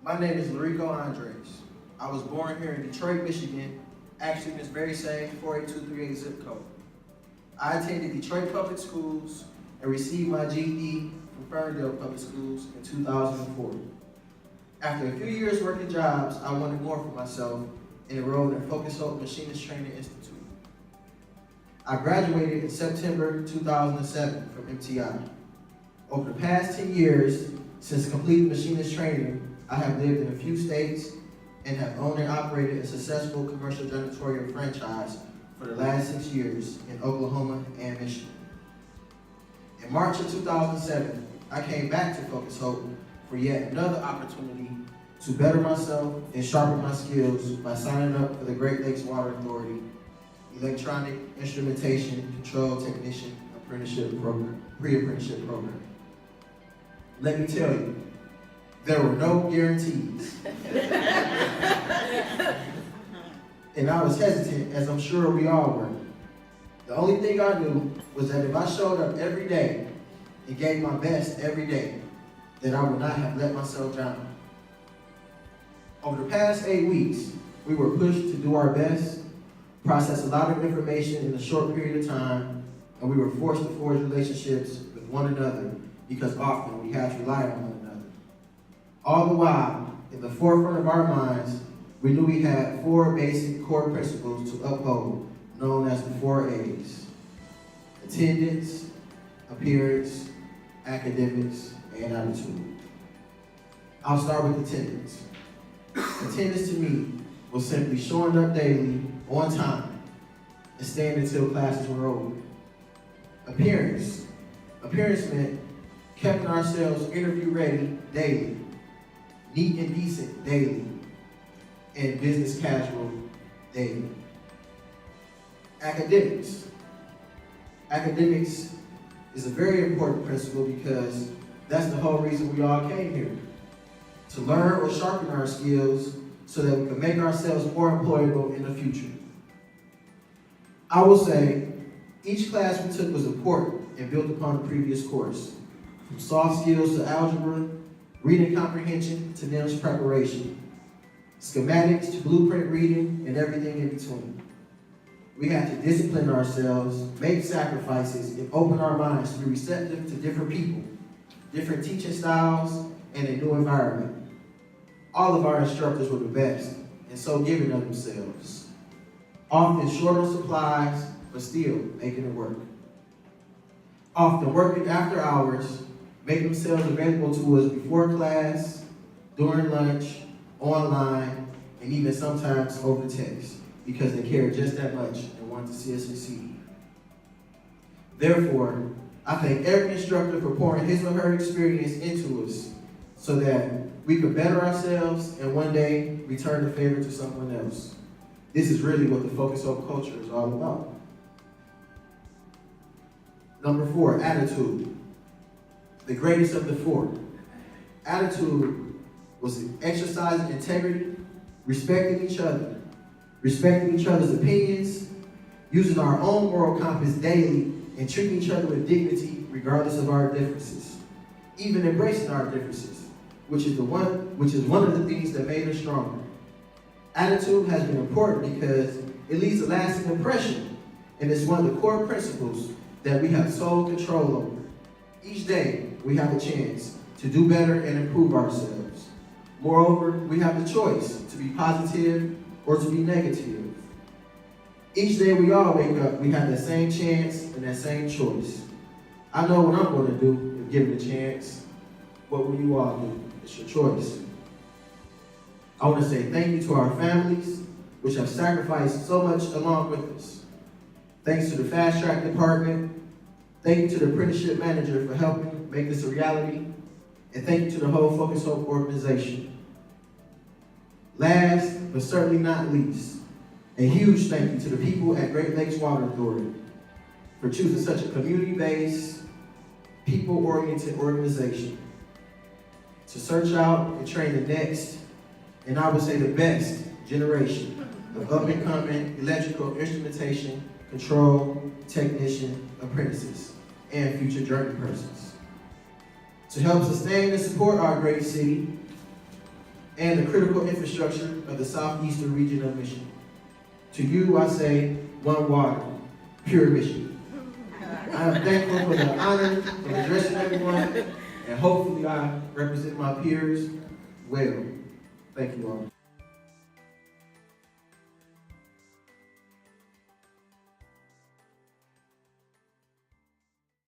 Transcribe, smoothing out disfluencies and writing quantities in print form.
My name is Larico Andres. I was born here in Detroit, Michigan, actually in this very same 48238 zip code. I attended Detroit Public Schools and received my GED from Ferndale Public Schools in 2004. After a few years working jobs, I wanted more for myself and enrolled in Focus Hope Machinist Training Institute. I graduated in September 2007 from MTI. Over the past 10 years, since completing machinist training, I have lived in a few states and have owned and operated a successful commercial janitorial franchise for the last 6 years in Oklahoma and Michigan. In March of 2007, I came back to Focus Hope for yet another opportunity to better myself and sharpen my skills by signing up for the Great Lakes Water Authority Electronic Instrumentation Control Technician Apprenticeship Program, Pre-Apprenticeship Program. Let me tell you, there were no guarantees. And I was hesitant, as I'm sure we all were. The only thing I knew was that if I showed up every day and gave my best every day, then I would not have let myself down. Over the past 8 weeks, we were pushed to do our best, process a lot of information in a short period of time, and we were forced to forge relationships with one another because often we had to rely on one another. All the while, in the forefront of our minds, we knew we had 4 basic core principles to uphold, known as the 4 A's: attendance, appearance, academics, and attitude. I'll start with attendance. Attendance to me was simply showing up daily, on time, and staying until classes were over. Appearance meant keeping ourselves interview ready daily, neat and decent daily, and business casual daily. Academics is a very important principle because that's the whole reason we all came here. To learn or sharpen our skills so that we can make ourselves more employable in the future. I will say, each class we took was important and built upon the previous course. From soft skills to algebra, reading comprehension to NIMS preparation, schematics to blueprint reading, and everything in between. We had to discipline ourselves, make sacrifices, and open our minds to be receptive to different people, different teaching styles, and a new environment. All of our instructors were the best, and so giving of themselves. Often short on supplies, but still making it work. Often working after hours, making themselves available to us before class, during lunch, online, and even sometimes over text, because they cared just that much and wanted to see us succeed. Therefore, I thank every instructor for pouring his or her experience into us so that we could better ourselves and one day return the favor to someone else. This is really what the Focus Hope culture is all about. Number 4, attitude. The greatest of the 4. Attitude was exercising integrity, respecting each other's opinions, using our own moral compass daily, and treating each other with dignity regardless of our differences. Even embracing our differences, which is one of the things that made us stronger. Attitude has been important because it leaves a lasting impression, and it's one of the core principles that we have sole control over. Each day, we have a chance to do better and improve ourselves. Moreover, we have the choice to be positive or to be negative. Each day we all wake up, we have that same chance and that same choice. I know what I'm going to do if given a chance. What will you all do? It's your choice. I want to say thank you to our families, which have sacrificed so much along with us. Thanks to the Fast Track Department. Thank you to the Apprenticeship Manager for helping make this a reality. And thank you to the whole Focus Hope organization. Last, but certainly not least, a huge thank you to the people at Great Lakes Water Authority for choosing such a community-based, people-oriented organization to search out and train the next, and I would say the best, generation of up-and-coming electrical instrumentation, control, technician, apprentices, and future journey persons. To help sustain and support our great city, and the critical infrastructure of the southeastern region of Michigan. To you, I say, one water, pure Michigan. I am thankful for the honor of addressing everyone, and hopefully I represent my peers well. Thank you all.